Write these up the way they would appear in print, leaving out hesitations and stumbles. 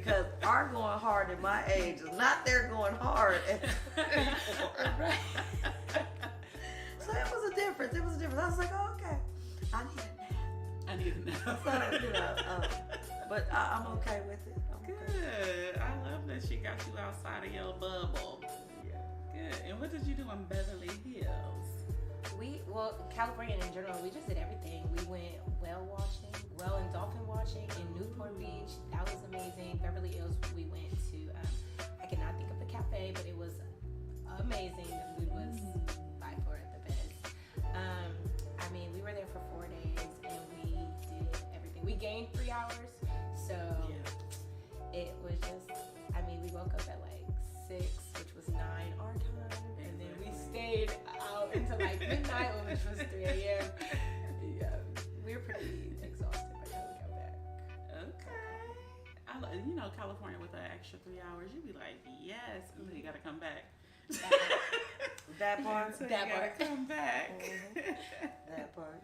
because our going hard at my age is not their going hard at 34. Right. So it was a difference. It was a difference. I was like, oh, okay. I need a nap. So, but I'm okay with it. Good. I love that she got you outside of your bubble. Yeah. Good. And what did you do in Beverly Hills? California in general, we just did everything. We went whale and dolphin watching in Newport Beach. That was amazing. Beverly Hills, we went to, I cannot think of the cafe, but it was amazing. The food was by far the best. We were there for 4 days and we did everything. We gained 3 hours, so it was just, we woke up at like 6, which was 9 our time, and then we stayed out until like midnight, which was 3 a.m. Yeah, we were pretty exhausted by the time we got back. Okay. California with an extra 3 hours, you'd be like, yes, until you gotta come back. That part. So that part. Come back. Mm-hmm. That part.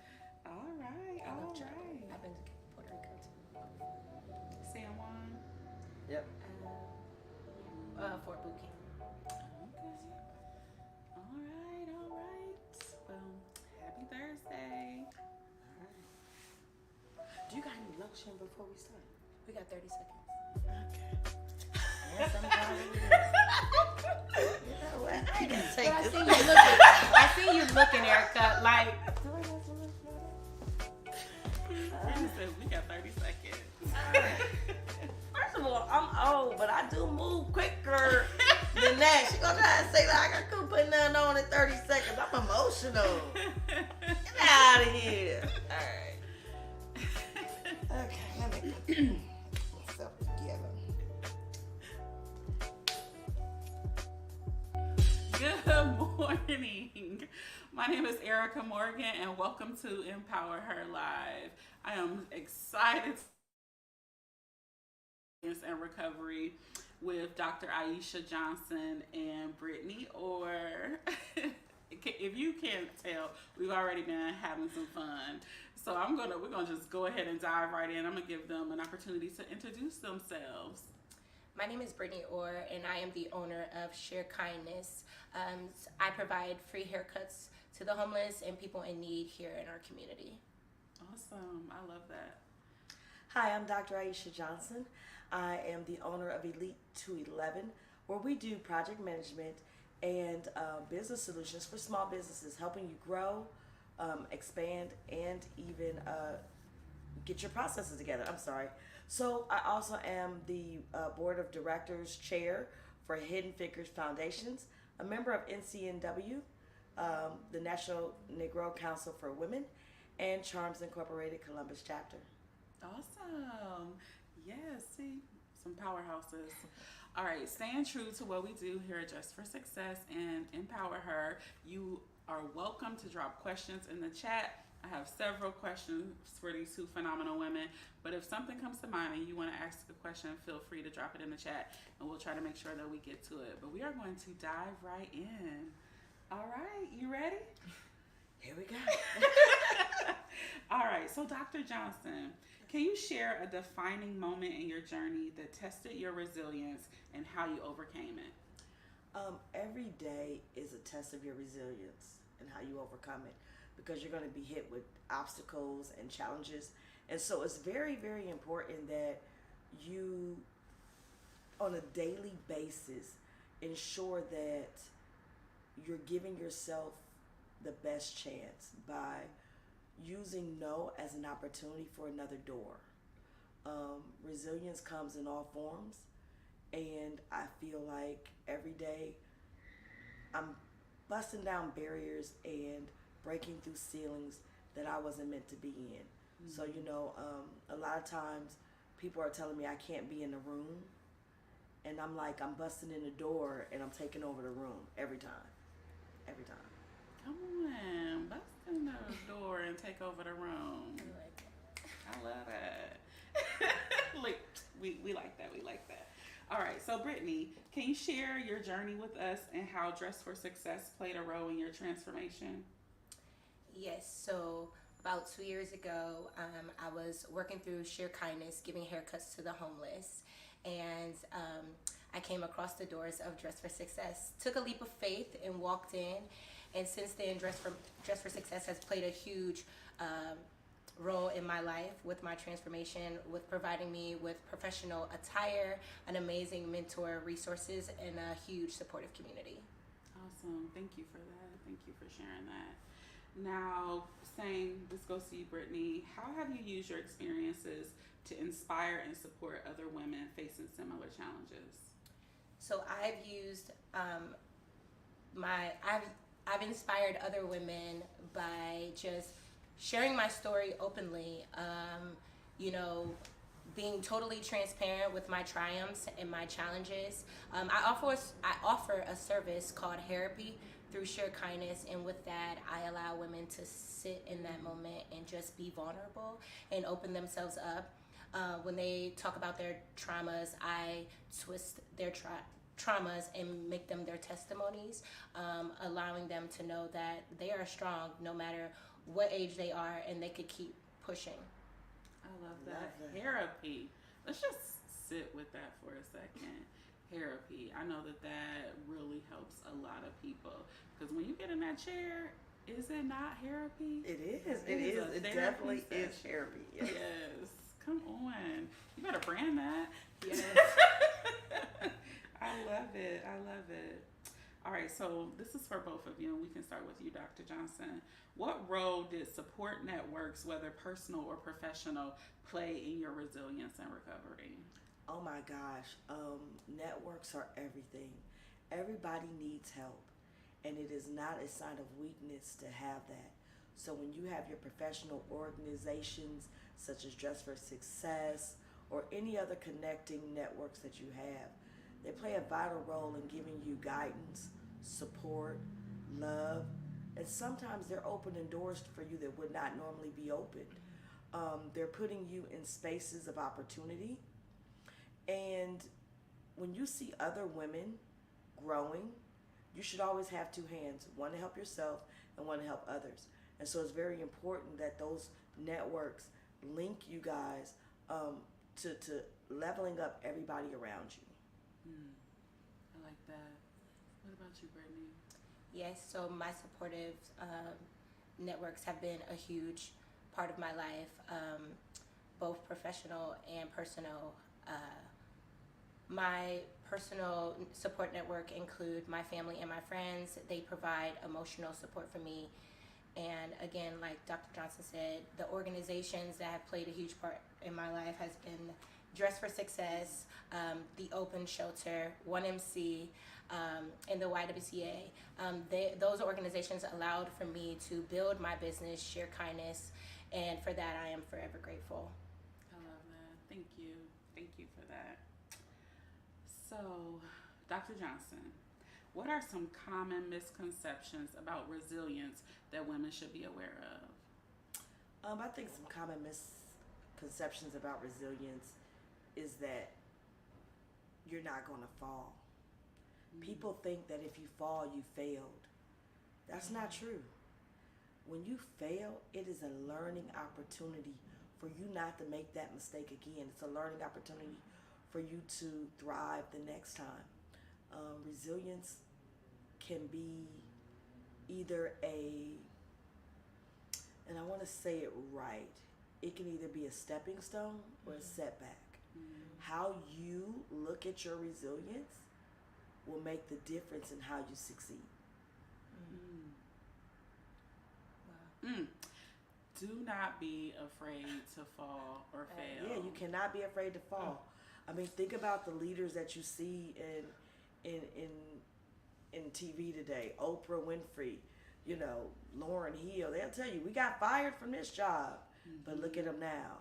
All right. All right. I've been to Puerto Rico too. San Juan. Yep. Fort Booking. Okay. All right. Well, happy Thursday. Do you got any lotion before we start? We got 30 seconds. Okay. Yes, I'm glad we did. You know what? I ain't gonna take But this. I see you looking, Erica. Like, She said we got 30 seconds. First of all, I'm old, but I do move quicker than that. She gonna try to say like I couldn't put nothing on in 30 seconds. I'm emotional. Get out of here. All right. Okay, let me put myself together. Good morning. My name is Erica Morgan, and welcome to Empower Her Live. I am excited and recovery with Dr. Aisha Johnson and Brittany Orr. If you can't tell, we've already been having some fun. So we're gonna just go ahead and dive right in. I'm gonna give them an opportunity to introduce themselves. my name is Brittany Orr, and I am the owner of Share Kindness. I provide free haircuts to the homeless and people in need here in our community. Awesome. I love that. Hi, I'm Dr. Aisha Johnson. I am the owner of Elite 211, where we do project management and business solutions for small businesses, helping you grow, expand, and even get your processes together. I'm sorry. So I also am the board of directors chair for Hidden Figures Foundations, a member of NCNW, the National Negro Council for Women, and Charms Incorporated Columbus chapter. Awesome. Yes, see, some powerhouses. All right, staying true to what we do here at Just for Success and Empower Her, you are welcome to drop questions in the chat. I have several questions for these two phenomenal women, but if something comes to mind and you want to ask a question, feel free to drop it in the chat and we'll try to make sure that we get to it. But we are going to dive right in. All right, you ready? Here we go. All right, so Dr. Johnson, can you share a defining moment in your journey that tested your resilience and how you overcame it? Every day is a test of your resilience and how you overcome it, because you're going to be hit with obstacles and challenges. And so it's very, very important that you, on a daily basis, ensure that you're giving yourself the best chance by using no as an opportunity for another door. Resilience comes in all forms, and I feel like every day I'm busting down barriers and breaking through ceilings that I wasn't meant to be in. Mm-hmm. So, a lot of times people are telling me I can't be in the room, and I'm like, I'm busting in the door and I'm taking over the room every time. Every time. Come on, bust in the door and take over the room. I love that. Like, we like that. We like that. All right, so Brittany, can you share your journey with us and how Dress for Success played a role in your transformation? Yes, so about 2 years ago, I was working through Share Kindness, giving haircuts to the homeless. and I came across the doors of Dress for Success. Took a leap of faith and walked in, and since then, Dress for Success has played a huge role in my life with my transformation, with providing me with professional attire, an amazing mentor, resources, and a huge supportive community. Awesome. Thank you for that. Thank you for sharing that. Now, this goes to you, Brittany. How have you used your experiences to inspire and support other women facing similar challenges? So I've used I've inspired other women by just sharing my story openly. Being totally transparent with my triumphs and my challenges. I offer a service called Therapy through Sheer Kindness, and with that, I allow women to sit in that moment and just be vulnerable and open themselves up. When they talk about their traumas, I twist their traumas and make them their testimonies, allowing them to know that they are strong no matter what age they are, and they could keep pushing. I love that. Therapy. Let's just sit with that for a second. Therapy. I know that really helps a lot of people, because when you get in that chair, is it not therapy? It is. It definitely is therapy. Yes. Yes. Come on. You better brand that. Yes. I love it. All right, so this is for both of you, and we can start with you, Dr. Johnson. What role did support networks, whether personal or professional, play in your resilience and recovery? Oh my gosh, networks are everything. Everybody needs help, and it is not a sign of weakness to have that. So when you have your professional organizations such as Dress for Success or any other connecting networks that you have, they play a vital role in giving you guidance, support, love, and sometimes they're opening doors for you that would not normally be opened. They're putting you in spaces of opportunity. And when you see other women growing, you should always have two hands, one to help yourself and one to help others. And so it's very important that those networks link you guys to leveling up everybody around you. I like that. What about you, Brittany? Yes, so my supportive networks have been a huge part of my life, both professional and personal. My personal support network include my family and my friends. They provide emotional support for me. And again, like Dr. Johnson said, the organizations that have played a huge part in my life has been Dress for Success, the Open Shelter, 1MC, and the YWCA. Those organizations allowed for me to build my business, Sheer Kindness, and for that I am forever grateful. I love that. Thank you. Thank you for that. So, Dr. Johnson, what are some common misconceptions about resilience that women should be aware of? I think some common misconceptions about resilience is that you're not going to fall. People think that if you fall, you failed. That's not true. When you fail, it is a learning opportunity for you not to make that mistake again. It's a learning opportunity for you to thrive the next time. Resilience can be either and I want to say it right, it can either be a stepping stone or a setback. How you look at your resilience will make the difference in how you succeed. Wow. Do not be afraid to fall or fail. Yeah, you cannot be afraid to fall. I mean, think about the leaders that you see in TV today. Oprah Winfrey, Lauryn Hill. They'll tell you, we got fired from this job, but look at them now.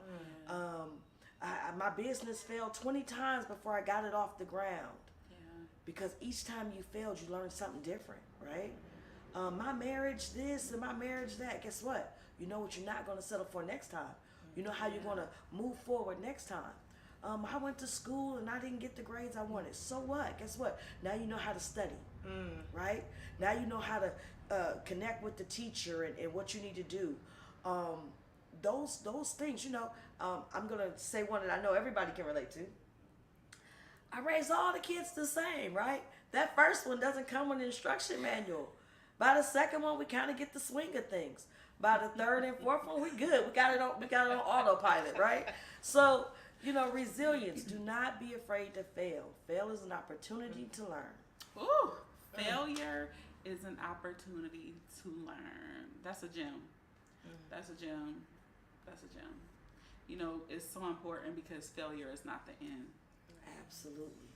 My business failed 20 times before I got it off the ground. Because each time you failed, you learned something different, right? My marriage this and my marriage that. Guess what? You know what you're not going to settle for next time. You know how you're going to move forward next time. I went to school and I didn't get the grades I wanted. So what? Guess what? Now you know how to study, right? Now you know how to connect with the teacher and what you need to do. Those things, I'm going to say one that I know everybody can relate to. I raised all the kids the same, right? That first one doesn't come with an instruction manual. By the second one, we kind of get the swing of things. By the third and fourth one, we good. We got it on autopilot, right? So, resilience. Do not be afraid to fail. Fail is an opportunity to learn. Ooh, failure is an opportunity to learn. That's a gem. That's a gem. That's a gem. It's so important because failure is not the end. Absolutely.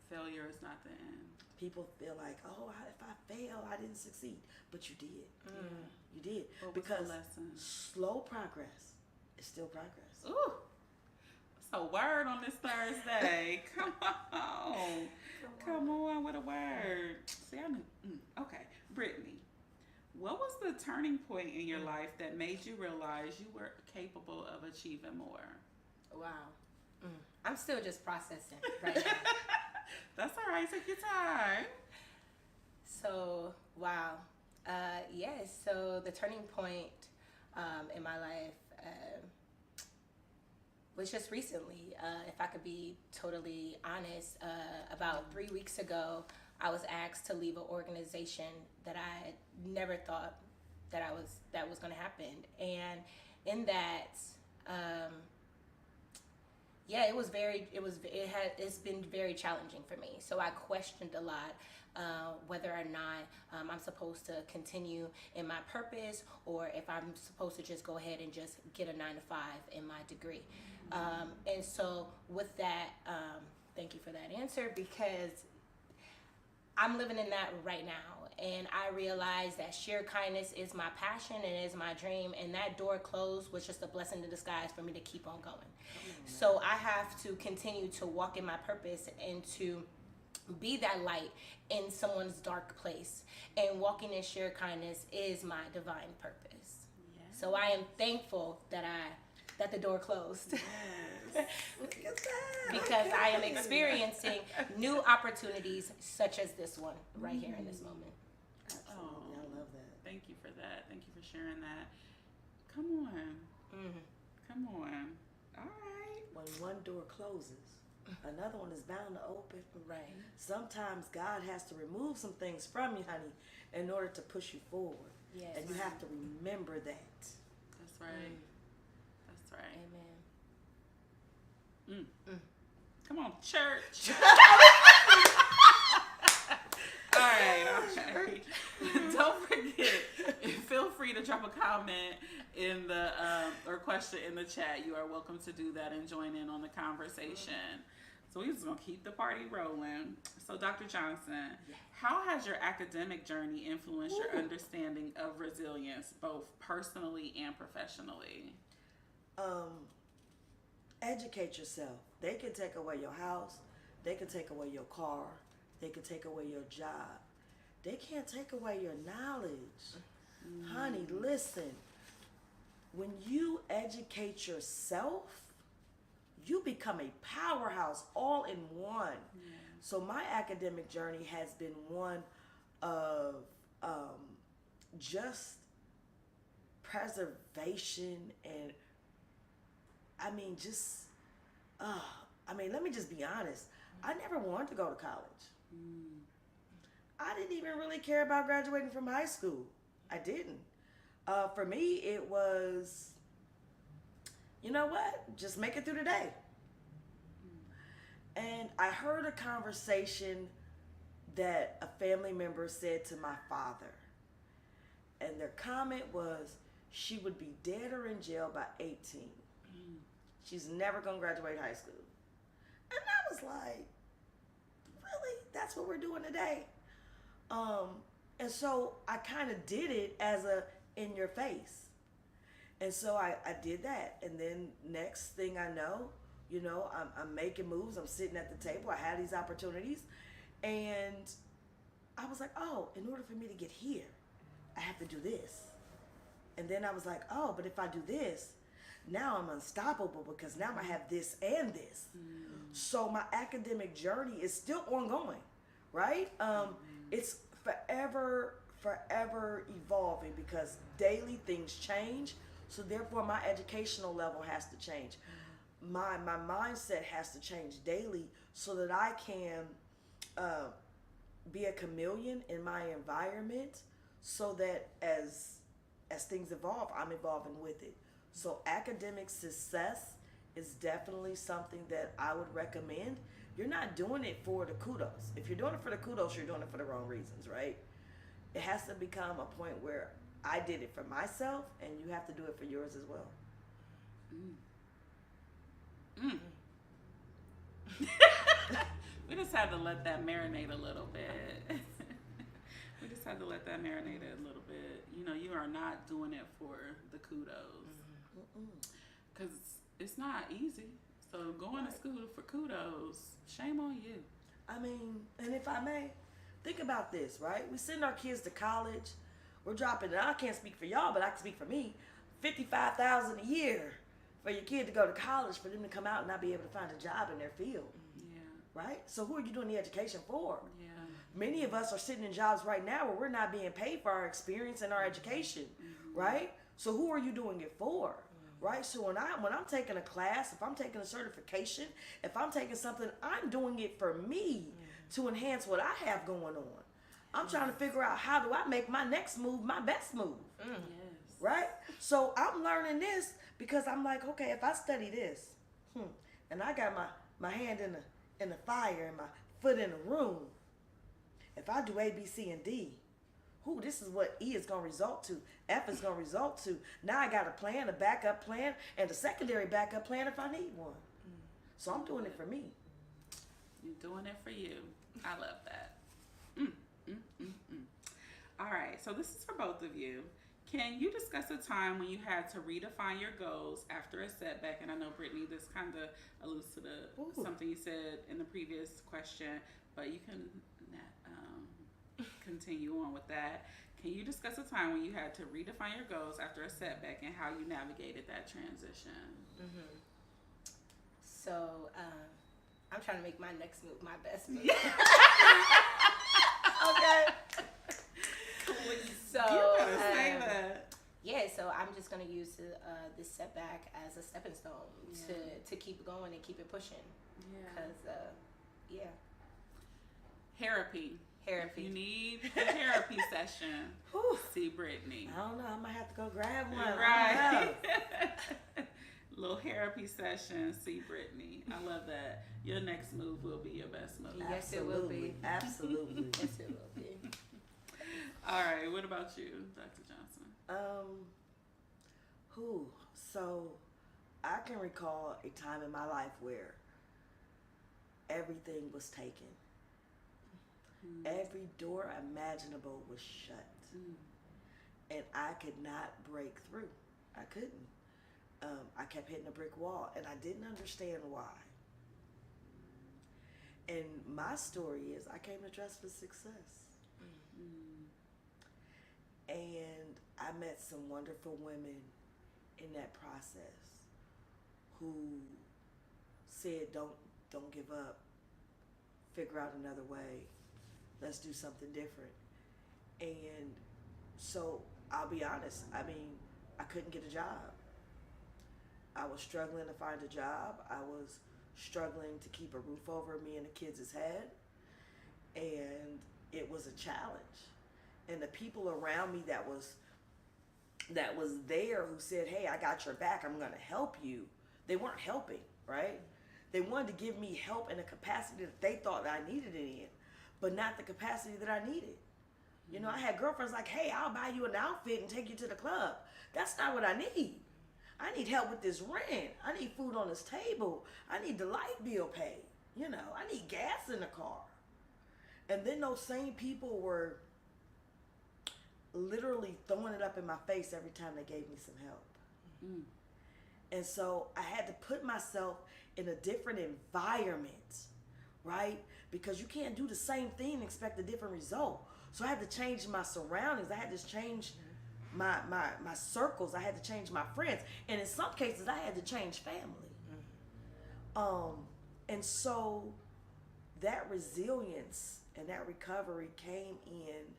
Failure is not the end. People feel like, oh, if I fail, I didn't succeed. But you did. You did. What was because the lesson? slow progress is still progress. Ooh. So word on this Thursday. Come on. Come on with a word. See, I knew. Okay. Brittany, what was the turning point in your life that made you realize you were capable of achieving more? Wow. I'm still just processing right now. That's all right. Take your time. So, wow. Yes, so the turning point in my life was just recently. If I could be totally honest, about 3 weeks ago, I was asked to leave an organization that I never thought that was going to happen. And in that, it's been very challenging for me. So I questioned a lot whether or not I'm supposed to continue in my purpose, or if I'm supposed to just go ahead and just get a 9-to-5 in my degree. And so with that, thank you for that answer, because I'm living in that right now. And I realize that sheer kindness is my passion and is my dream. And that door closed was just a blessing in disguise for me to keep on going. So I have to continue to walk in my purpose and to be that light in someone's dark place. And walking in sheer kindness is my divine purpose. Yes. So I am thankful that the door closed. Yes. Look at that. Because I am experiencing new opportunities such as this one right here in this moment. Absolutely. I love that. Thank you for that. Thank you for sharing that. Come on. Come on. All right. When one door closes, another one is bound to open. Right. Sometimes God has to remove some things from you, honey, in order to push you forward. Yes. And you have to remember that. That's right. That's right. Amen. Come on, church. All right. Don't forget, feel free to drop a comment in the or question in the chat. You are welcome to do that and join in on the conversation. So we're just gonna keep the party rolling. So Dr. Johnson, how has your academic journey influenced your understanding of resilience, both personally and professionally? Educate yourself. They can take away your house. They can take away your car. They can take away your job. They can't take away your knowledge. Honey, listen. When you educate yourself, you become a powerhouse all in one. So my academic journey has been one of just preservation and let me just be honest. I never wanted to go to college. I didn't even really care about graduating from high school. I didn't. For me, it was, you know what? Just make it through the day. And I heard a conversation that a family member said to my father. And their comment was, she would be dead or in jail by 18. She's never going to graduate high school. And I was like, really? That's what we're doing today? And so I kind of did it as a in your face. And so I did that. And then next thing I know, I'm making moves. I'm sitting at the table. I had these opportunities. And I was like, oh, in order for me to get here, I have to do this. And then I was like, oh, but if I do this, now I'm unstoppable because now I have this and this. So my academic journey is still ongoing, right? It's forever evolving because daily things change. So therefore my educational level has to change. my mindset has to change daily so that I can be a chameleon in my environment, so that as things evolve, I'm evolving with it. So academic success is definitely something that I would recommend. You're not doing it for the kudos. If you're doing it for the kudos, you're doing it for the wrong reasons, right? It has to become a point where I did it for myself, and you have to do it for yours as well. We just had to let that marinate a little bit. We just had to let that marinate a little bit. You know, you are not doing it for the kudos. Because it's not easy. So going to school for kudos, shame on you. I mean, and if I may, think about this, right? We send our kids to college. We're dropping, and I can't speak for y'all, but I can speak for me, $55,000 a year for your kid to go to college, for them to come out and not be able to find a job in their field. Yeah. Right? So who are you doing the education for? Yeah. Many of us are sitting in jobs right now where we're not being paid for our experience and our education, right? So who are you doing it for? Right? So when I'm taking a class, if I'm taking a certification, if I'm taking something, I'm doing it for me to enhance what I have going on. I'm trying to figure out, how do I make my next move my best move? Yes. Right? So I'm learning this because I'm like, okay, if I study this, and I got my hand in the fire and my foot in the room, if I do A, B, C, and D, this is what E is going to result to. F is going to result to. Now I got a plan, a backup plan, and a secondary backup plan if I need one. So I'm doing it for me. You're doing it for you. I love that. All right, so this is for both of you. Can you discuss a time when you had to redefine your goals after a setback? And I know, Brittany, this kind of alludes to something you said in the previous question, but you can continue on with that. Can you discuss a time when you had to redefine your goals after a setback and how you navigated that transition? So, I'm trying to make my next move my best move. Okay. So, you better say that. Yeah, so I'm just gonna use this setback as a stepping stone to keep going and keep it pushing. Yeah. Cause Therapy. If you need a therapy session, see Brittany. I don't know. I might have to go grab one. Right. Little therapy session, see Brittany. I love that. Your next move will be your best move. Yes, it will be. Absolutely. Yes, it will be. All right. What about you, Dr. Johnson? So I can recall a time in my life where everything was taken. Every door imaginable was shut. And I could not break through. I couldn't. I kept hitting a brick wall, and I didn't understand why. And my story is, I came to Dress for Success. And I met some wonderful women in that process who said, don't give up. Figure out another way. Let's do something different. And so I'll be honest, I mean, I couldn't get a job. I was struggling to find a job. I was struggling to keep a roof over me and the kids' head. And it was a challenge. And the people around me that was there who said, hey, I got your back, I'm gonna help you, they weren't helping, right? They wanted to give me help in a capacity that they thought that I needed it in, but not the capacity that I needed. You know, I had girlfriends like, hey, I'll buy you an outfit and take you to the club. That's not what I need. I need help with this rent. I need food on this table. I need the light bill paid. You know, I need gas in the car. And then those same people were literally throwing it up in my face every time they gave me some help. And so I had to put myself in a different environment, right? Because you can't do the same thing and expect a different result. So I had to change my surroundings. I had to change my circles. I had to change my friends. And in some cases, I had to change family. And so that resilience and that recovery came in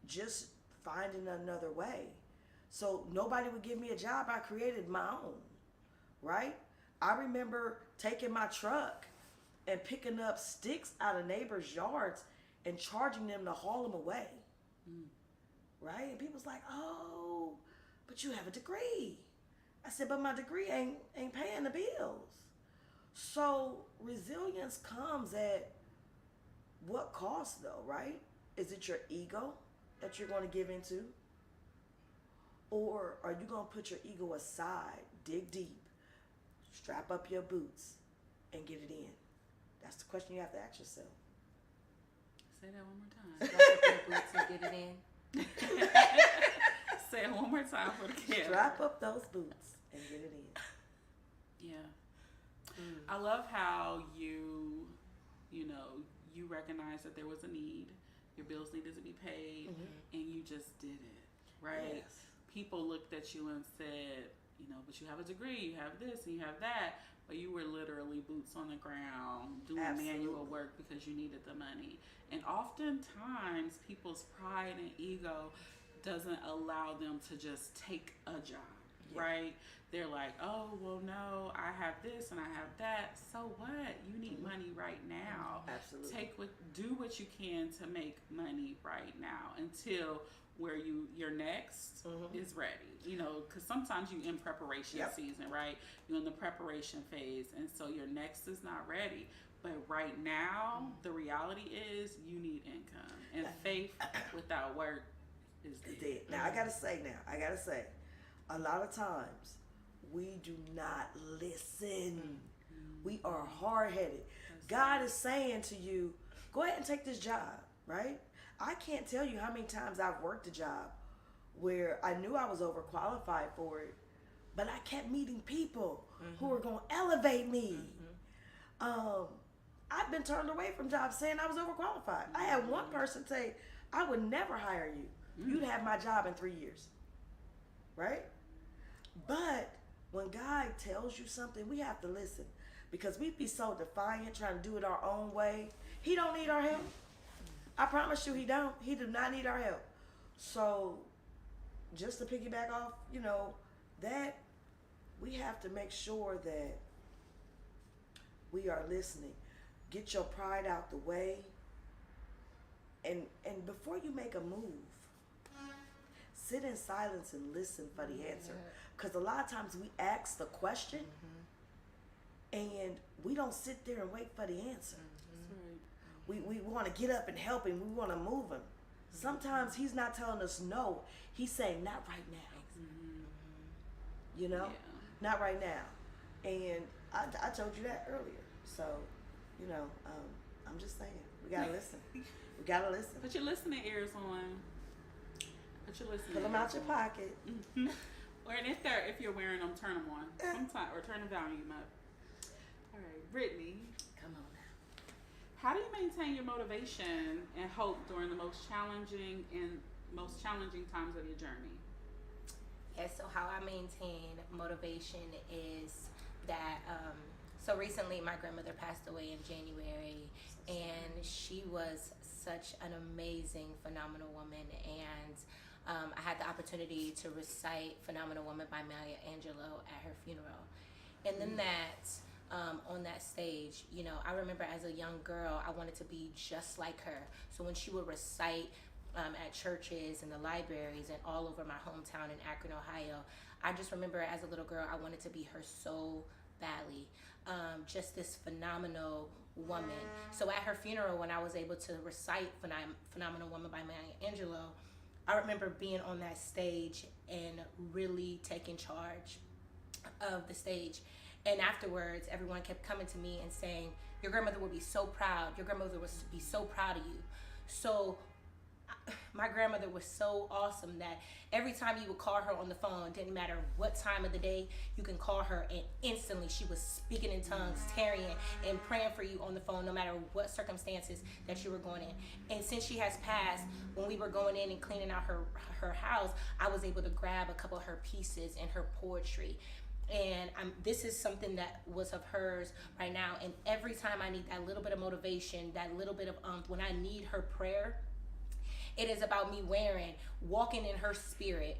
just finding another way. So nobody would give me a job. I created my own, right? I remember taking my truck and picking up sticks out of neighbors' yards and charging them to haul them away. Right? And people's like, oh, but you have a degree. I said, but my degree ain't paying the bills. So resilience comes at what cost though, right? Is it your ego that you're going to give into? Or are you going to put your ego aside, dig deep, strap up your boots, and get it in? That's the question you have to ask yourself. Say that one more time. Strap up your boots and get it in. Say it one more time for the kids. Strap up those boots and get it in. Yeah. I love how you recognize that there was a need, your bills needed to be paid, and you just did it, right? Yes. People looked at you and said, but you have a degree, you have this, and you have that, but you were literally boots on the ground doing manual work because you needed the money. And oftentimes, people's pride and ego doesn't allow them to just take a job, right? They're like, oh, well, no, I have this and I have that. So what? You need money right now. Absolutely. Do what you can to make money right now until where your next is ready. Because sometimes you in preparation season, right? You're in the preparation phase, and so your next is not ready. But right now, the reality is you need income, and faith without work is dead. Now I gotta say, a lot of times we do not listen. We are hard-headed. God is saying to you, go ahead and take this job, right? I can't tell you how many times I've worked a job where I knew I was overqualified for it, but I kept meeting people who were going to elevate me. I've been turned away from jobs saying I was overqualified. I had one person say, I would never hire you. You'd have my job in 3 years. Right? But when God tells you something, we have to listen. Because we be so defiant trying to do it our own way. He don't need our help. I promise you he don't. He do not need our help. So just to piggyback off, that we have to make sure that we are listening. Get your pride out the way. And before you make a move, sit in silence and listen for the answer. Because a lot of times we ask the question and we don't sit there and wait for the answer. We want to get up and help him. We want to move him. Sometimes he's not telling us no. He's saying not right now. Not right now. And I told you that earlier. So, I'm just saying, we got to listen. We got to listen. Put your listening ears on. Put them out your pocket. Or if you're wearing them, turn them on. Sometime, or turn the volume up. All right, Brittany. Come on now. How do you maintain your motivation and hope during the most challenging times of your journey? Yeah, so how I maintain motivation is that, so recently my grandmother passed away in January, and she was such an amazing, phenomenal woman, and I had the opportunity to recite Phenomenal Woman by Maya Angelou at her funeral. And then on that stage, I remember as a young girl, I wanted to be just like her. So when she would recite at churches and the libraries and all over my hometown in Akron, Ohio, I just remember as a little girl, I wanted to be her so badly. Just this phenomenal woman. So at her funeral, when I was able to recite Phenomenal Woman by Maya Angelou, I remember being on that stage and really taking charge of the stage. And afterwards, everyone kept coming to me and saying, your grandmother would be so proud. Your grandmother would be so proud of you. So my grandmother was so awesome that every time you would call her on the phone, didn't matter what time of the day, you can call her and instantly she was speaking in tongues, tarrying and praying for you on the phone, no matter what circumstances that you were going in. And since she has passed, when we were going in and cleaning out her house, I was able to grab a couple of her pieces and her poetry. And this is something that was of hers right now. And every time I need that little bit of motivation, that little bit of when I need her prayer, it is about me walking in her spirit,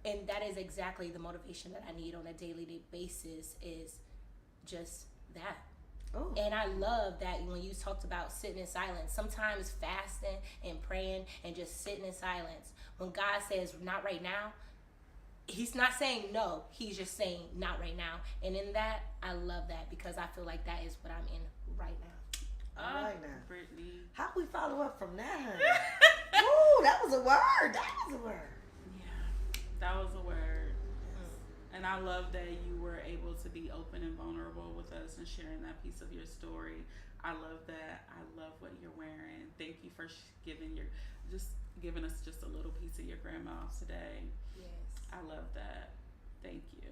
And that is exactly the motivation that I need on a daily basis, is just that. Oh. And I love that when you talked about sitting in silence, sometimes fasting and praying and just sitting in silence. When God says not right now, he's not saying no, he's just saying not right now. And in that, I love that, because I feel like that is what I'm in right now. All right now. Brittany. How we follow up from that, honey? Ooh, that was a word. That was a word. Yeah, that was a word. And I love that you were able to be open and vulnerable with us and sharing that piece of your story. I love that. I love what you're wearing. Thank you for giving us just a little piece of your grandma today. Yes. I love that. Thank you.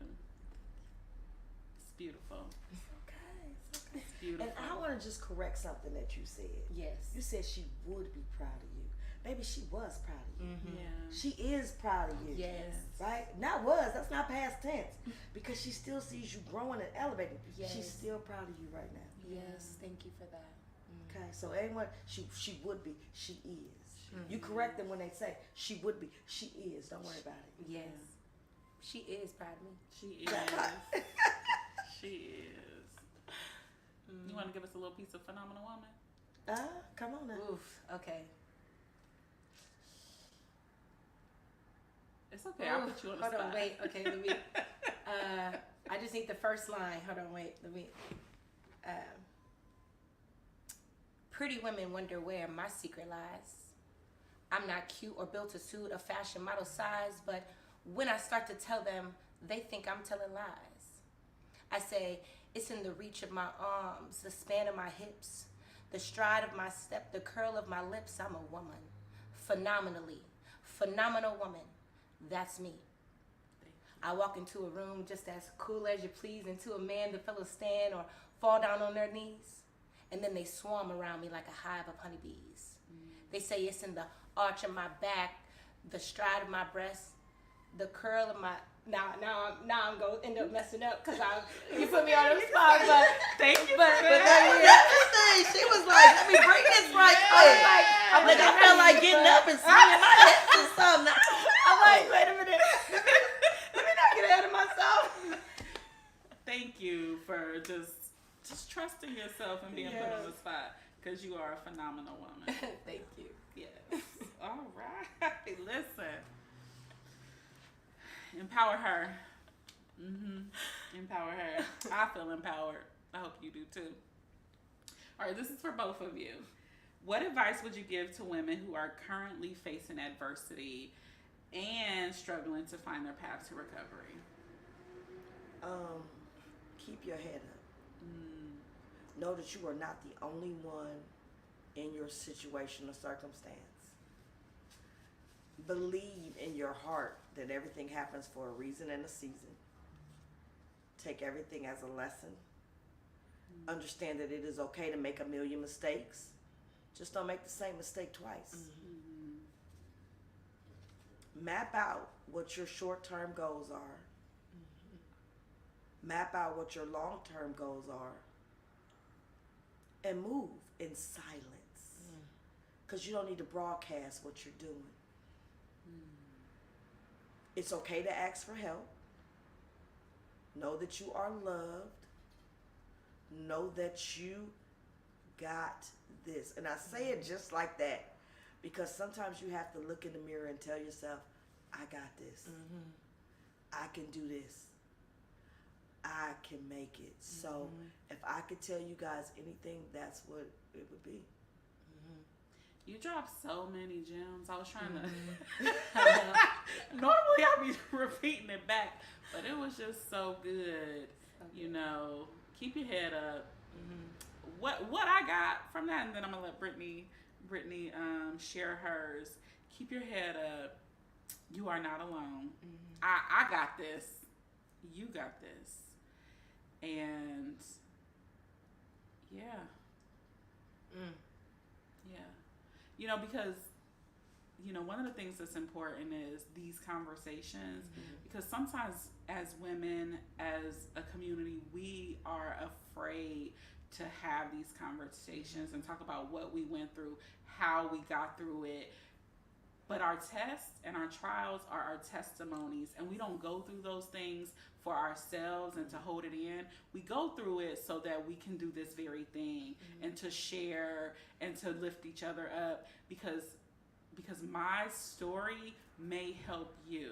It's beautiful. It's okay. It's okay. It's beautiful. And I want to just correct something that you said. Yes. You said she would be proud of you. Maybe she was proud of you. Mm-hmm. Yeah. She is proud of you. Yes. Right? Not was. That's not past tense. Because she still sees you growing and elevating. Yes. She's still proud of you right now. Yes. Thank you for that. Okay? So anyone, she would be. She is. You correct them when they say she would be. She is. Don't worry about it. Yes. She is proud of me. She is. She is. You want to give us a little piece of Phenomenal Woman? Come on now. Oof. Okay. It's okay. I'll put you on the spot. Hold on, wait. Okay, let me. I just need the first line. Hold on, wait. Let me. Pretty women wonder where my secret lies. I'm not cute or built to suit a fashion model size, but when I start to tell them, they think I'm telling lies. I say, it's in the reach of my arms, the span of my hips, the stride of my step, the curl of my lips. I'm a woman. Phenomenal woman. That's me. I walk into a room just as cool as you please, into a man the fellows stand or fall down on their knees, and then they swarm around me like a hive of honeybees. They say it's in the arch of my back, the stride of my breast, the curl of my. Now I'm gonna end up messing up because you put me on the spot, but Thank you. but Everything. She was like, let me bring this right quick. I felt like getting up and swinging my hips or something. I'm like, wait a minute, let me not get ahead of myself. Thank you for just trusting yourself and being put on the spot, because you are a phenomenal woman. Thank you. Yes. All right. Listen. Empower her. Empower her. I feel empowered. I hope you do too. All right, this is for both of you. What advice would you give to women who are currently facing adversity and struggling to find their path to recovery? Keep your head up. Know that you are not the only one in your situation or circumstance. Believe in your heart that everything happens for a reason and a season. Take everything as a lesson. Understand that it is okay to make a million mistakes. Just don't make the same mistake twice. Map out what your short-term goals are. Map out what your long-term goals are. And move in silence. Because you don't need to broadcast what you're doing. It's okay to ask for help. Know that you are loved. Know that you got this. And I say it just like that because sometimes you have to look in the mirror and tell yourself, I got this. I can do this. I can make it. So if I could tell you guys anything, that's what it would be. You dropped so many gems. I was trying to. Normally I'll be repeating it back, but it was just so good. You know, keep your head up. What I got from that, and then I'm gonna let Brittany share hers. Keep your head up. You are not alone. I got this. You got this. And yeah. Yeah. You know, because, you know, one of the things that's important is these conversations, because sometimes as women, as a community, we are afraid to have these conversations and talk about what we went through, how we got through it, But our tests and our trials are our testimonies, and we don't go through those things for ourselves and to hold it in. We go through it so that we can do this very thing and to share and to lift each other up, because my story may help you,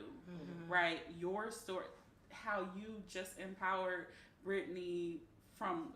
right? Your story, how you just empowered Brittany from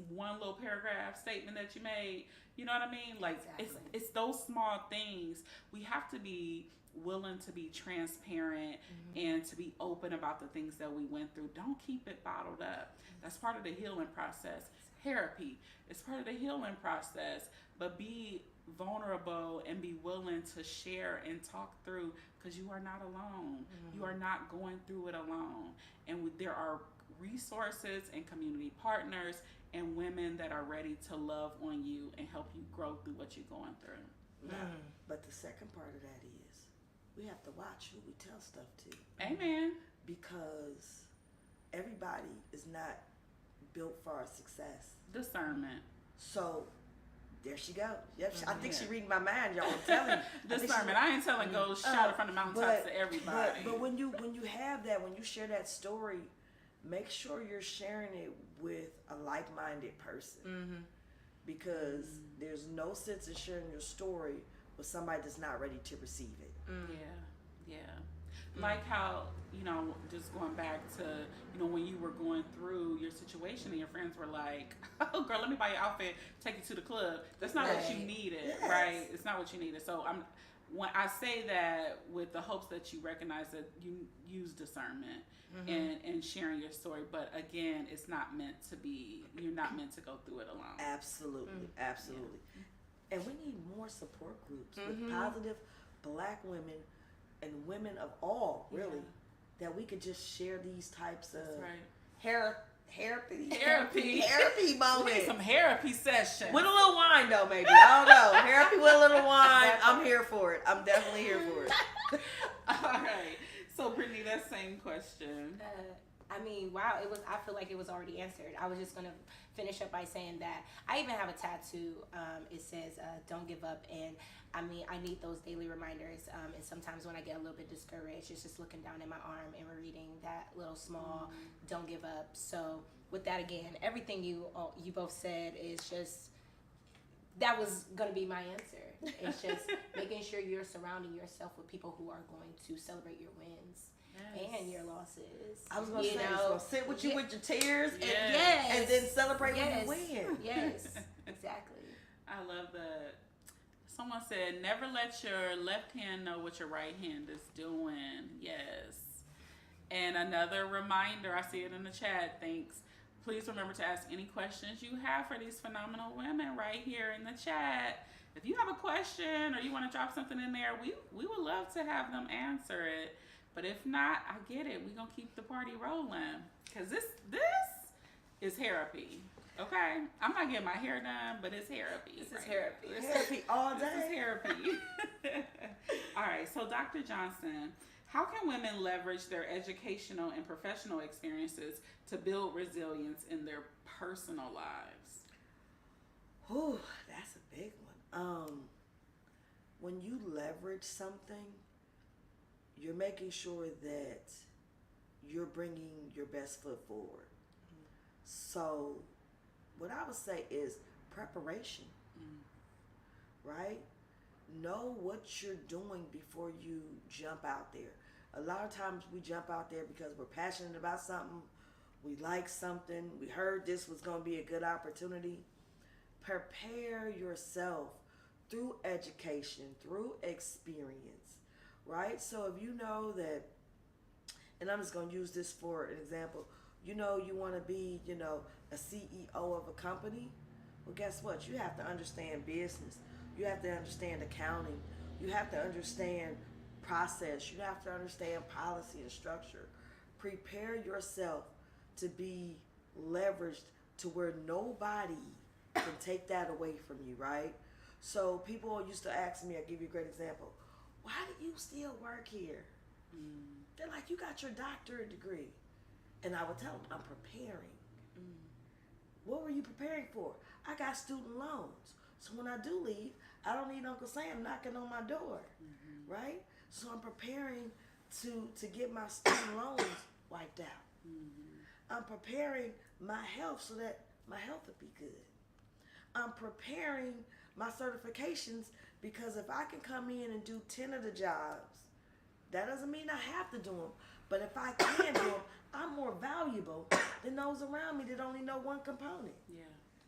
one little paragraph statement that you made. You know what I mean? Like, Exactly. it's those small things. We have to be willing to be transparent and to be open about the things that we went through. Don't keep it bottled up. That's part of the healing process. Therapy is part of the healing process, but be vulnerable and be willing to share and talk through, because you are not alone. You are not going through it alone. And there are resources and community partners and women that are ready to love on you and help you grow through what you're going through. But the second part of that is we have to watch who we tell stuff to. Amen. Because everybody is not built for our success. Discernment. So there she go. Yep, I think she reading my mind, y'all. I'm telling you. Discernment. I ain't telling go shout it from the mountaintops to everybody. But when you have that, when you share that story, make sure you're sharing it with a like-minded person. Because there's no sense in sharing your story with somebody that's not ready to receive it. Yeah. Like how, just going back to, when you were going through your situation and your friends were like, oh girl, let me buy your outfit, take you to the club. That's not what you needed, right? It's not what you needed. So when I say that with the hopes that you recognize that you use discernment and sharing your story, but again, it's not meant to be, you're not meant to go through it alone. Absolutely. And we need more support groups with positive Black women and women of all, really, that we could just share these types of therapy moments. We need some therapy sessions. With a little wine, though, maybe. I don't know. Therapy with a little wine. I'm here for it. I'm definitely here for it. All right. So, Brittany, that same question. Wow, I feel like it was already answered. I was just going to finish up by saying that I even have a tattoo. It says, don't give up. And I need those daily reminders. And sometimes when I get a little bit discouraged, it's just looking down at my arm and reading that little small, don't give up. So with that, again, everything you both said is just, that was going to be my answer. It's just making sure you're surrounding yourself with people who are going to celebrate your wins. And your losses. I was going to say, so sit with you with your tears and then celebrate when you win. Yes, exactly. I love that. Someone said, never let your left hand know what your right hand is doing. Yes. And another reminder, I see it in the chat, thanks. Please remember to ask any questions you have for these phenomenal women right here in the chat. If you have a question or you want to drop something in there, we would love to have them answer it. But if not, I get it. We're going to keep the party rolling. Because this is therapy. Okay? I'm not getting my hair done, but it's therapy. This is therapy. Therapy all day. This is therapy. All right. So, Dr. Johnson, how can women leverage their educational and professional experiences to build resilience in their personal lives? Whew, that's a big one. When you leverage something, you're making sure that you're bringing your best foot forward. So what I would say is preparation, right? Know what you're doing before you jump out there. A lot of times we jump out there because we're passionate about something, we like something, we heard this was going to be a good opportunity. Prepare yourself through education, through experience, right? So if you know that, and I'm just going to use this for an example, you want to be, a CEO of a company. Well, guess what? You have to understand business. You have to understand accounting. You have to understand process. You have to understand policy and structure. Prepare yourself to be leveraged to where nobody can take that away from you, right? So people used to ask me, I'll give you a great example, why do you still work here? They're like, you got your doctorate degree. And I would tell them, I'm preparing. What were you preparing for? I got student loans. So when I do leave, I don't need Uncle Sam knocking on my door. right? So I'm preparing to get my student loans wiped out. I'm preparing my health so that my health would be good. I'm preparing my certifications because if I can come in and do 10 of the jobs, that doesn't mean I have to do them. But if I can do them, I'm more valuable than those around me that only know one component. Yeah.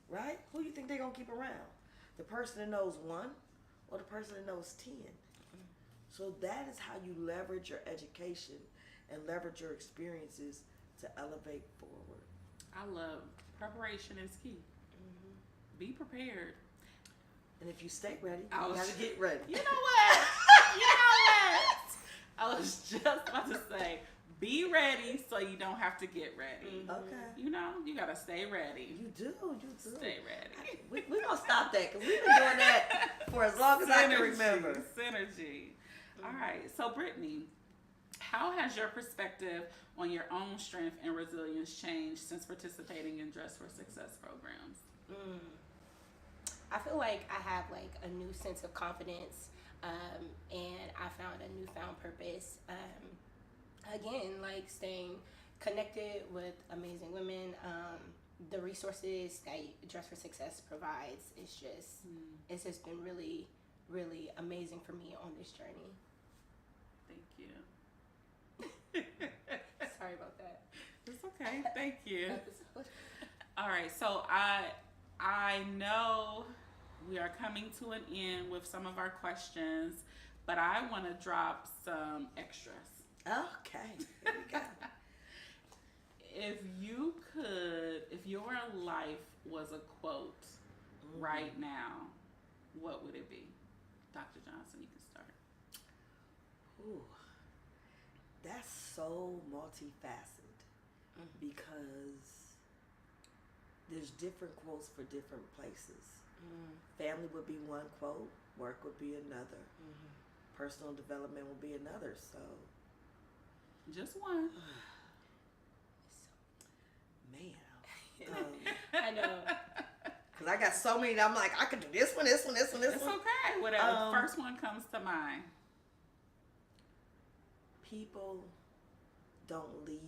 Right? Who you think they're going to keep around? The person that knows one or the person that knows 10? So that is how you leverage your education and leverage your experiences to elevate forward. I love preparation is key. Be prepared. And if you stay ready, you I was- got to get ready. You know what? I was just about to say, be ready so you don't have to get ready. Okay. You know, you gotta stay ready. You do. Stay ready. We're going to stop that because we've been doing that for as long as I can remember. Synergy. All right. So, Brittany, how has your perspective on your own strength and resilience changed since participating in Dress for Success programs? I feel like I have like a new sense of confidence, and I found a newfound purpose. Again, like staying connected with amazing women. The resources that Dress for Success provides is just it's just been really, really amazing for me on this journey. Thank you. Sorry about that. It's okay. Thank you. Episode. All right. So I know we are coming to an end with some of our questions, but I want to drop some extras. Okay. Here we go. If you could, if your life was a quote right now, what would it be? Dr. Johnson, you can start. Ooh, that's so multifaceted because there's different quotes for different places. Family would be one quote, work would be another, personal development would be another. So, Just one. man, I know. because I got so many that I'm like, I could do this one, this one, this one, this It's one. okay. Whatever first one comes to mind. People don't leave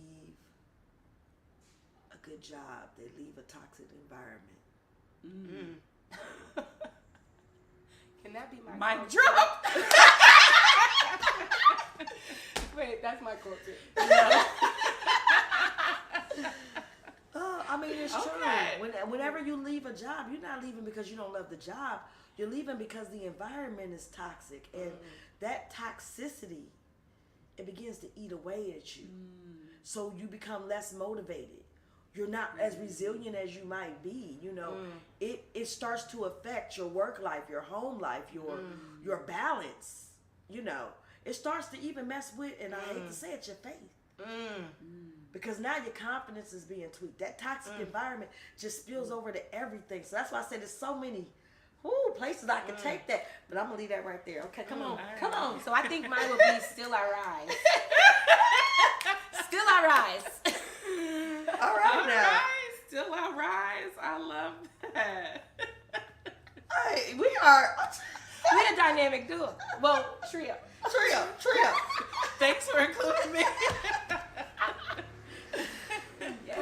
a good job; they leave a toxic environment. Can that be my Mic quote? drop. Wait, that's my quote too. I mean, it's Okay. true. Whenever you leave a job, you're not leaving because you don't love the job. You're leaving because the environment is toxic, and that toxicity, it begins to eat away at you. So you become less motivated. You're not as resilient as you might be. You know, it starts to affect your work life, your home life, your balance. You know, it starts to even mess with, and I hate to say it, your faith. Because now your confidence is being tweaked. That toxic environment just spills over to everything. So that's why I said there's so many places I can take that. But I'm going to leave that right there. Okay, come on. Come on. So I think mine would be Still I Rise. Still I Rise. All right now. Rise, still I rise. I love that. Hey, we are We're a dynamic duo. Well, trio. trio. Thanks for including me. Yes.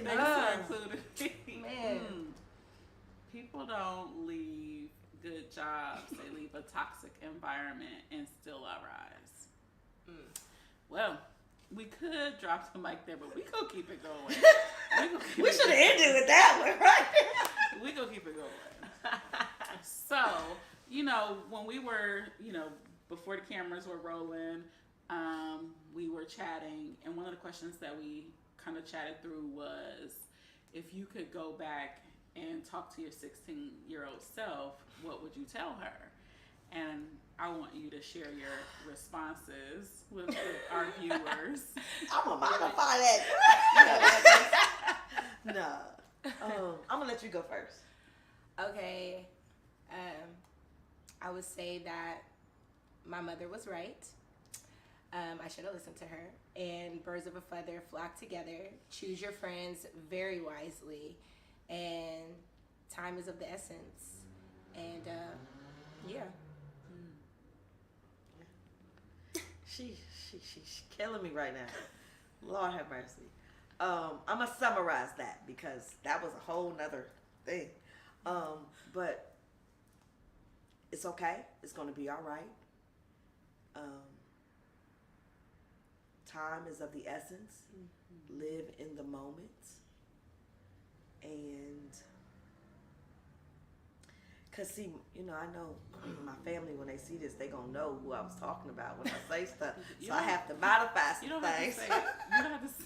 Thanks for including me. Man. People don't leave good jobs. They leave a toxic environment and still I rise. Well, we could drop the mic there, but we gonna keep it going. We should have ended with that one, right? We gonna keep it going. So, when we were, before the cameras were rolling, we were chatting, and one of the questions that we kind of chatted through was, if you could go back and talk to your 16-year-old self, what would you tell her? And I want you to share your responses with our viewers. I'm gonna modify that. No. I'm gonna let you go first. Okay. I would say that my mother was right. I should have listened to her. And birds of a feather flock together. Choose your friends very wisely. And time is of the essence. And yeah. she's killing me right now. Lord have mercy. I'm gonna summarize that because that was a whole nother thing. But it's okay. It's gonna be all right. Time is of the essence. Live in the moment. And cause see, I know my family when they see this, they gonna know who I was talking about when I say stuff. So I have to modify some You don't things. have to say it. You don't have to say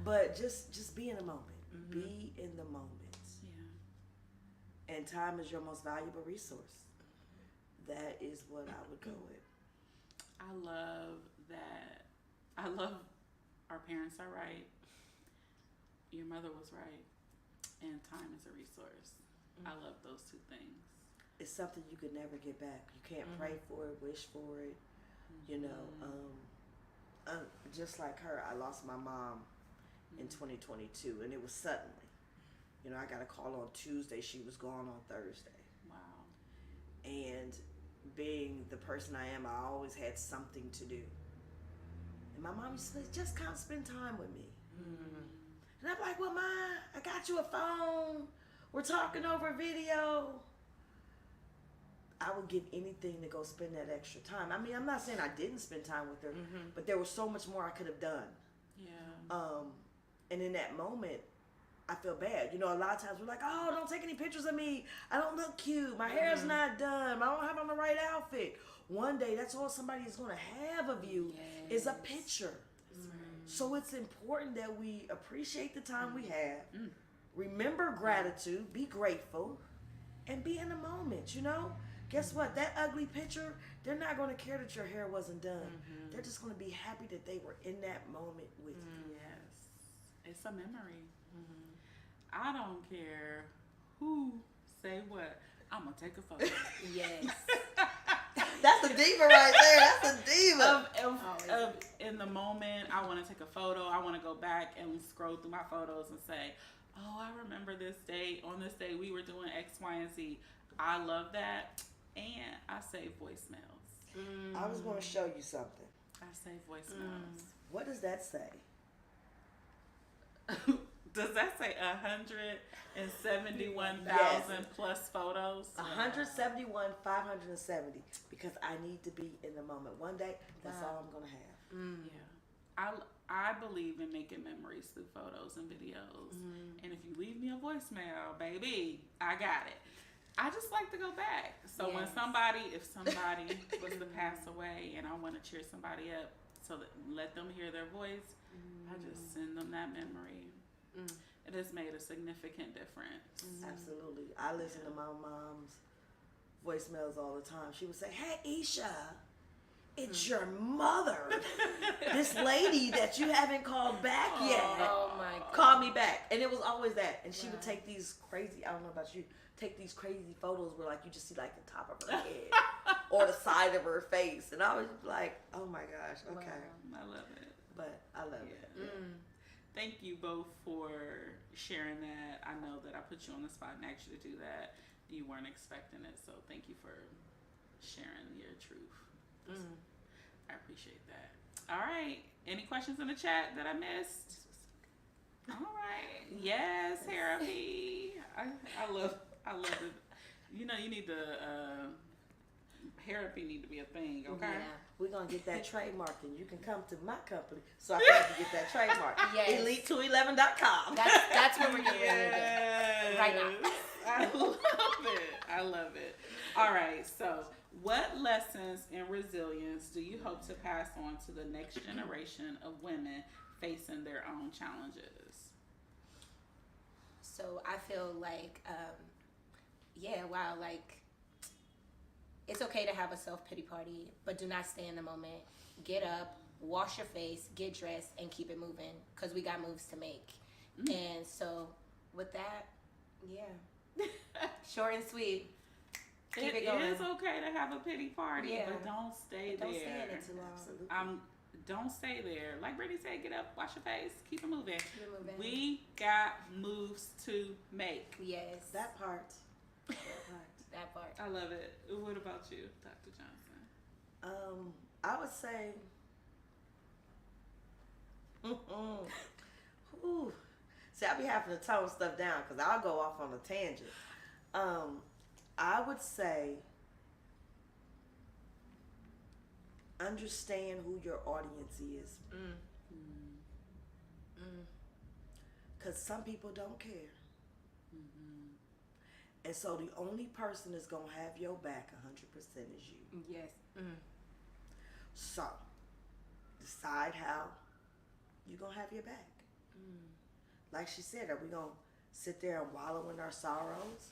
but just be in the moment. Be in the moment. Yeah. And time is your most valuable resource. That is what I would go with. I love that. I love our parents are right. Your mother was right. And time is a resource. I love those two things. It's something you could never get back. You can't pray for it, wish for it. Just like her, I lost my mom in 2022, and it was suddenly. I got a call on Tuesday. She was gone on Thursday. Wow. And being the person I am, I always had something to do. And my mom used to say, just come spend time with me. And I'm like, well, Ma, I got you a phone. We're talking over video. I would give anything to go spend that extra time. I mean, I'm not saying I didn't spend time with her, but there was so much more I could have done. Yeah. And in that moment, I feel bad. A lot of times we're like, oh, don't take any pictures of me. I don't look cute. My hair's not done. I don't have on the right outfit. One day, that's all somebody is going to have of you is a picture. So it's important that we appreciate the time we have, remember gratitude, be grateful, and be in the moment, Guess what? That ugly picture, they're not going to care that your hair wasn't done. They're just going to be happy that they were in that moment with you. Yes. It's a memory. I don't care who say what. I'm going to take a photo. Yes. That's a diva right there. That's a diva. Of in the moment, I want to take a photo. I want to go back and scroll through my photos and say, oh, I remember this day. On this day, we were doing X, Y, and Z. I love that. And I save voicemails. I was going to show you something. I save voicemails. What does that say? Does that say 171,000 plus photos? 171,570 because I need to be in the moment. One day, that's all I'm going to have. Yeah. I believe in making memories through photos and videos. And if you leave me a voicemail, baby, I got it. I just like to go back. So if somebody was to pass away and I want to cheer somebody up, so that let them hear their voice, I just send them that memory. It has made a significant difference. Absolutely. I listen to my mom's voicemails all the time. She would say, hey, Isha, it's your mother. This lady that you haven't called back yet. Oh, my God. Call me back. And it was always that. And she would take these crazy, I don't know about you, take these crazy photos where like you just see like the top of her head or the side of her face. And I was like, oh my gosh, okay. Wow. I love it. But I love it. Yeah. Thank you both for sharing that. I know that I put you on the spot and asked you to do that. You weren't expecting it, so thank you for sharing your truth. I appreciate that. All right. Any questions in the chat that I missed? All right. Yes, therapy. I love it. You need the therapy need to be a thing, okay? Yeah. We're going to get that trademark and you can come to my company so I can get that trademark. Yes. Elite211.com. That's what we're getting ready to do. Right now. I love it. All right. So what lessons in resilience do you hope to pass on to the next generation of women facing their own challenges? So I feel like, it's okay to have a self-pity party, but do not stay in the moment. Get up, wash your face, get dressed, and keep it moving because we got moves to make. And so with that, short and sweet. Keep it going. It is okay to have a pity party, but don't stay there. Don't stay in it too long. Absolutely. Don't stay there. Like Brittany said, get up, wash your face, keep it moving. Keep it moving. We got moves to make. Yes. That part. That part. I love it. What about you, Dr. Johnson? I would say, ooh. See, I be having to tone stuff down because I'll go off on a tangent. I would say understand who your audience is. Because some people don't care. And so the only person that's going to have your back 100% is you. Yes. So, decide how you're going to have your back. Like she said, are we going to sit there and wallow in our sorrows?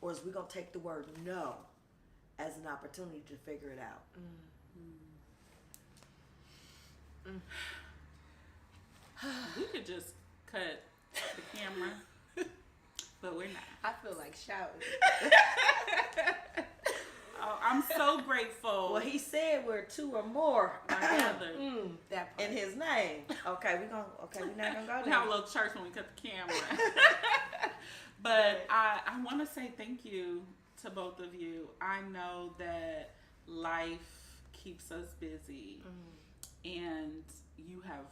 Or is we going to take the word no as an opportunity to figure it out? We could just cut the camera, but we're not. I feel like shouting. Oh, I'm so grateful. Well, he said we're two or more Together. That part. in his name. Okay, we're not gonna go We there. have a little church when we cut the camera. But I want to say thank you to both of you. I know that life keeps us busy, and you have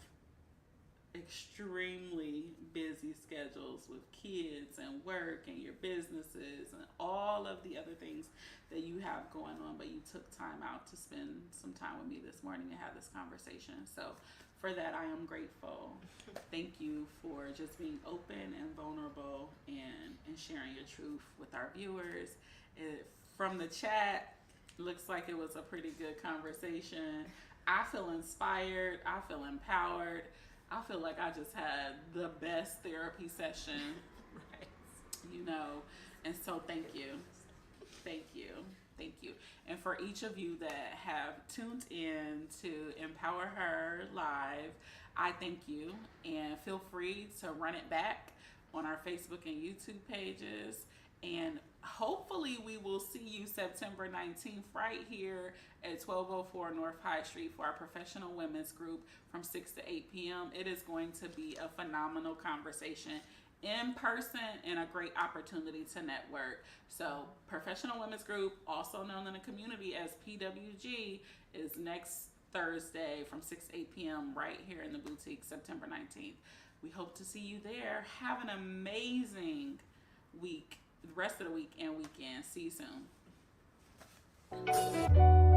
extremely busy schedules with kids and work and your businesses and all of the other things that you have going on, but you took time out to spend some time with me this morning and have this conversation. So for that, I am grateful. Thank you for just being open and vulnerable and sharing your truth with our viewers. From the chat, looks like it was a pretty good conversation. I feel inspired. I feel empowered. I feel like I just had the best therapy session, you know, and so thank you. Thank you. Thank you. And for each of you that have tuned in to Empower Her Live, I thank you, and feel free to run it back on our Facebook and YouTube pages. And hopefully we will see you September 19th right here at 1204 North High Street for our professional women's group from 6 to 8 p.m. It is going to be a phenomenal conversation in person and a great opportunity to network. So professional women's group, also known in the community as PWG, is next Thursday from 6 to 8 p.m. right here in the boutique, September 19th. We hope to see you there. Have an amazing week, the rest of the week and weekend. See you soon.